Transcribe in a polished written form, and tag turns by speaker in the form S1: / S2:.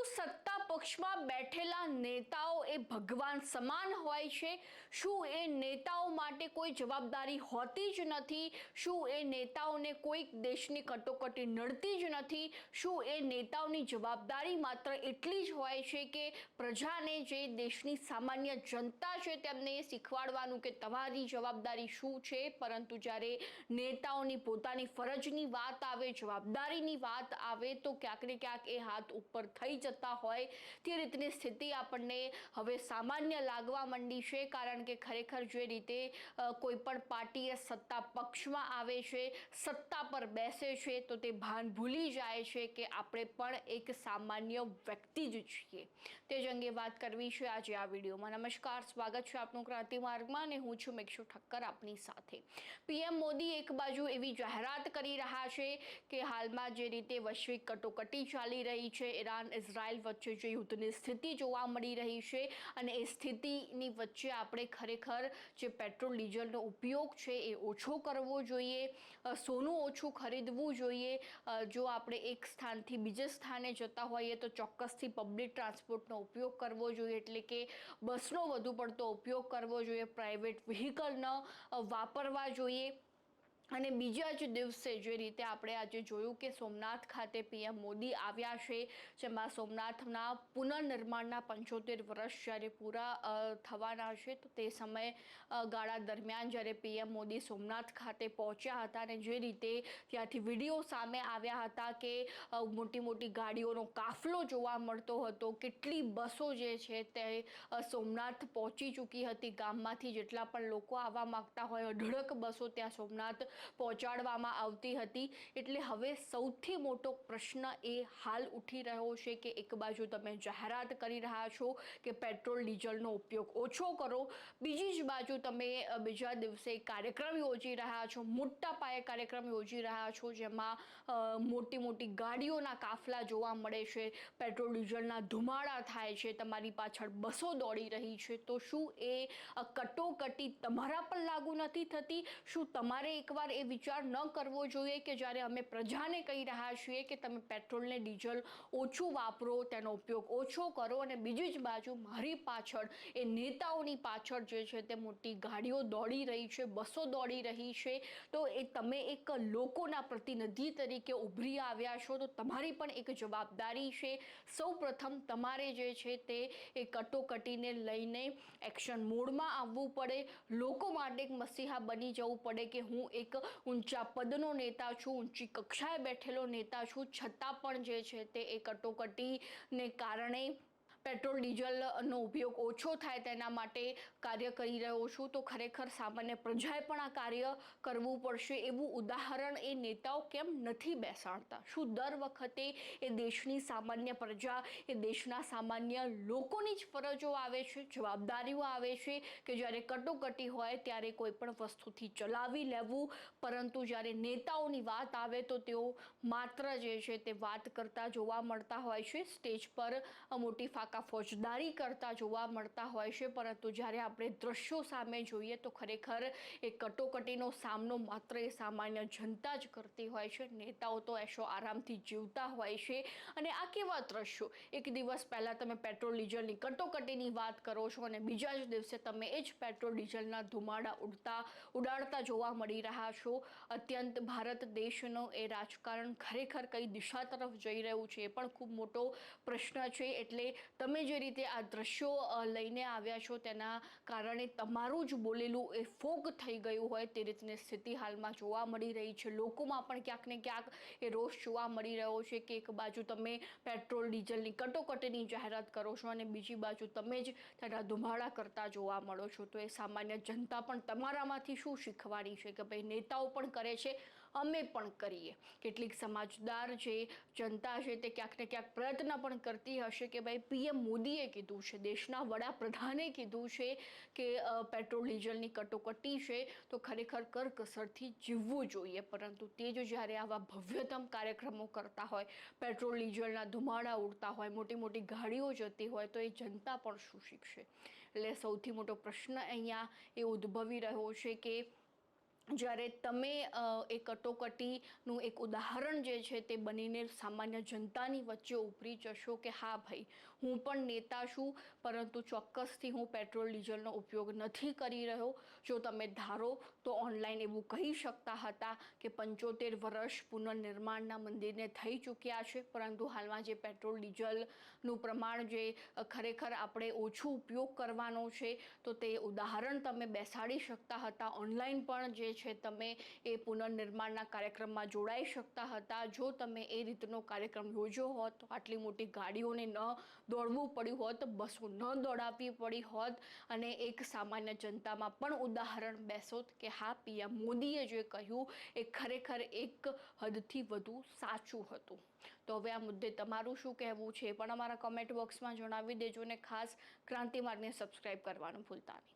S1: સત્તા પક્ષમાં બેઠેલા નેતાઓ એ ભગવાન સમાન હોય છે? શું એ નેતાઓ માટે કોઈ જવાબદારી હોતી જ નથી? શું એ નેતાઓને કોઈક દેશની કટોકટી નડતી જ નથી? શું એ નેતાઓની જવાબદારી માત્ર એટલી જ હોય છે કે પ્રજાને, જે દેશની સામાન્ય જનતા છે, તેમને શીખવાડવાનું કે તમારી જવાબદારી શું છે? પરંતુ જ્યારે નેતાઓની પોતાની ફરજની વાત આવે, જવાબદારીની વાત આવે, તો ક્યાંક ને ક્યાંક એ હાથ ઉપર થઈ જતા હોય તે રીતની સ્થિતિ આપણને હવે સામાન્ય લાગવા માંડી છે। કારણ કે ખરેખર જે રીતે કોઈ પણ પાર્ટી સત્તા પક્ષમાં આવે છે, સત્તા પર બેસે છે, તો તે ભાન ભૂલી જાય છે કે આપણે પણ એક સામાન્ય વ્યક્તિ જ છીએ। તે જ અંગે વાત કરવી છે આજે આ વિડીયોમાં। નમસ્કાર, સ્વાગત છે આપનું ક્રાંતિ માર્ગમાં અને હું છું મેક્ષુ ઠક્કર આપની સાથે। પીએમ મોદી એક બાજુ એવી જાહેરાત કરી રહ્યા છે કે હાલમાં જે રીતે વૈશ્વિક કટોકટી ચાલી રહી છે, ઈરાન ઇઝરાયલ વચ્ચે જે યુદ્ધની સ્થિતિ જોવા મળી રહી છે, અને એ સ્થિતિની વચ્ચે આપણે ખરેખર જે પેટ્રોલ ડીઝલનો ઉપયોગ છે એ ઓછો કરવો જોઈએ, સોનું ઓછું ખરીદવું જોઈએ। જો આપણે એક સ્થાનથી બીજે સ્થાને જતા હોઈએ તો ચોક્કસથી પબ્લિક ટ્રાન્સપોર્ટનો ઉપયોગ કરવો જોઈએ, એટલે કે બસનો વધુ પડતો ઉપયોગ કરવો જોઈએ, પ્રાઇવેટ વ્હીકલ ન વાપરવા જોઈએ। અને બીજા જ દિવસે જે રીતે આપણે આજે જોયું કે સોમનાથ ખાતે પીએમ મોદી આવ્યા છે, જેમાં સોમનાથના પુનર્નિર્માણના 75 વર્ષ જ્યારે પૂરા થવાના છે, તો તે સમય ગાળા દરમિયાન જ્યારે પીએમ મોદી સોમનાથ ખાતે પહોંચ્યા હતા અને જે રીતે ત્યાંથી વિડીયો સામે આવ્યા હતા કે મોટી મોટી ગાડીઓનો કાફલો જોવા મળતો હતો, કેટલી બસો જે છે તે સોમનાથ પહોંચી ચૂકી હતી, ગામમાંથી જેટલા પણ લોકો આવવા માગતા હોય અઢળક બસો ત્યાં સોમનાથ પહોંચાડવામાં આવતી હતી। એટલે હવે સૌથી મોટો પ્રશ્ન એ હાલ ઉઠી રહ્યો છે કે એક બાજુ તમે જાહેરાત કરી રહ્યા છો કે પેટ્રોલ ડીઝલનો ઉપયોગ ઓછો કરો, બીજી જ બાજુ તમે બીજા દિવસે કાર્યક્રમ યોજી રહ્યા છો, મોટા પાયે કાર્યક્રમ યોજી રહ્યા છો, જેમાં મોટી મોટી ગાડીઓના કાફલા જોવા મળે છે, પેટ્રોલ ડીઝલના ધુમાડા થાય છે, તમારી પાછળ બસો દોડી રહી છે। તો શું એ કટોકટી તમારા પર લાગુ નથી થતી? શું તમારે એકવાર એ વિચાર ન કરવો જોઈએ કે જ્યારે અમે પ્રજાને કહી રહ્યા છીએ કે તમે પેટ્રોલ ને ડીઝલ ઓછું વાપરો, તેનો ઉપયોગ ઓછો કરો, અને બીજી જ બાજુ મારી પાછળ એ નેતાઓની પાછળ જે છે તે મોટી ગાડીઓ દોડી રહી છે, બસો દોડી રહી છે, તો એ તમે એક લોકોના પ્રતિનિધિ તરીકે ઉભરી આવ્યા છો, તો તમારી પણ એક જવાબદારી છે। સૌ પ્રથમ તમારે જે છે તે એ કટોકટીને લઈને એક્શન મોડમાં આવવું પડે, લોકો માટે એક મસીહા બની જવું પડે કે હું એક ઊંચા પદનો નેતા છું, ઊંચી કક્ષાએ બેઠેલો નેતા છું, છતાં પણ જે છે તે એ કટોકટીને કારણે પેટ્રોલ ડીઝલનો ઉપયોગ ઓછો થાય તેના માટે કાર્ય કરી રહ્યો છું। તો ખરેખર સામાન્ય પ્રજાએ પણ આ કાર્ય કરવું પડશે, એવું ઉદાહરણ એ નેતાઓ કેમ નથી બેસાડતા? શું દર વખતે એ દેશની સામાન્ય પ્રજા, એ દેશના સામાન્ય લોકોની જ ફરજો આવે છે, જવાબદારીઓ આવે છે કે જ્યારે કટોકટી હોય ત્યારે કોઈ પણ વસ્તુથી ચલાવી લેવું, પરંતુ જ્યારે નેતાઓની વાત આવે તો તેઓ માત્ર જે છે તે વાત કરતા જોવા મળતા હોય છે, સ્ટેજ પર મોટી ફાકા ફોજદારી કરતા જોવા મળતા હોય છે, પરંતુ જ્યારે આપણે દ્રશ્યો સામે જોઈએ તો ખરેખર એ કટોકટીનો સામનો માત્ર એ સામાન્ય જનતા જ કરતી હોય છે, નેતાઓ તો એશો આરામથી જીવતા હોય છે। અને આ કેવા દ્રશ્યો, એક દિવસ પહેલાં તમે પેટ્રોલ ડીઝલની કટોકટીની વાત કરો છો અને બીજા જ દિવસે તમે એ જ પેટ્રોલ ડીઝલના ધુમાડા ઉડાડતા જોવા મળી રહ્યા છો। અત્યંત ભારત દેશનો એ રાજકારણ ખરેખર કઈ દિશા તરફ જઈ રહ્યું છે એ પણ ખૂબ મોટો પ્રશ્ન છે। એટલે તમે જે રીતે આ દ્રશ્યો લઈને આવ્યા છો તેના કારણે તમારું જ બોલેલું એ ફોગ થઈ ગયું હોય તે રીતની સ્થિતિ હાલમાં જોવા મળી રહી છે। લોકોમાં પણ ક્યાંક ને ક્યાંક એ રોષ જોવા મળી રહ્યો છે કે એક બાજુ તમે પેટ્રોલ ડીઝલની કટોકટીની જાહેરાત કરો છો અને બીજી બાજુ તમે જ તેના ધુમાડા કરતા જોવા મળો છો, તો એ સામાન્ય જનતા પણ તમારામાંથી શું શીખવાની છે કે ભાઈ નેતાઓ પણ કરે છે, અમે પણ કરીએ। કેટલીક સમજદાર જે જનતા છે તે ક્યાંક ને ક્યાંક પ્રયત્ન પણ કરતી હશે કે ભાઈ પીએમ મોદીએ કીધું છે, દેશના વડાપ્રધાને કીધું છે કે પેટ્રોલ ડીઝલની કટોકટી છે તો ખરેખર કરકસરથી જીવવું જોઈએ, પરંતુ તે જ જ્યારે આવા ભવ્યતમ કાર્યક્રમો કરતા હોય, પેટ્રોલ ડીઝલના ધુમાડા ઉડતા હોય, મોટી મોટી ગાડીઓ જતી હોય, તો એ જનતા પણ શું શીખશે? એટલે સૌથી મોટો પ્રશ્ન અહીંયા એ ઉદ્ભવી રહ્યો છે કે જ્યારે તમે એ કટોકટીનું એક ઉદાહરણ જે છે તે બનીને સામાન્ય જનતાની વચ્ચે ઉભરી જશો કે હા ભાઈ, હું પણ નેતા છું, પરંતુ ચોક્કસથી હું પેટ્રોલ ડીઝલનો ઉપયોગ નથી કરી રહ્યો. જો તમે ધારો તો ઓનલાઈન એવું કહી શકતા હતા કે 75 વર્ષ પુનર્નિર્માણના મંદિરને થઈ ચૂક્યા છે, પરંતુ હાલમાં જે પેટ્રોલ ડીઝલનું પ્રમાણ જે ખરેખર આપણે ઓછું ઉપયોગ કરવાનો છે, તો તે ઉદાહરણ તમે બેસાડી શકતા હતા. ઓનલાઈન પણ જે છે તમે એ પુનર્નિર્માણના કાર્યક્રમમાં જોડાઈ શકતા હતા. જો તમે એ રીતનો કાર્યક્રમ યોજ્યો હોત તો આટલી મોટી ગાડીઓને ન દોડવું પડ્યું હોત, બસો ન દોડાવવી પડી હોત, અને એક સામાન્ય જનતામાં પણ ઉદાહરણ બેસોત કે હા, પીએમ મોદીએ જે કહ્યું એ ખરેખર એક હદથી વધુ સાચું હતું. તો હવે આ મુદ્દે તમારું શું કહેવું છે એ પણ અમારા કમેન્ટ બોક્સમાં જણાવી દેજો, ને ખાસ ક્રાંતિ માર્ગને સબસ્ક્રાઈબ કરવાનું ભૂલતા નહીં.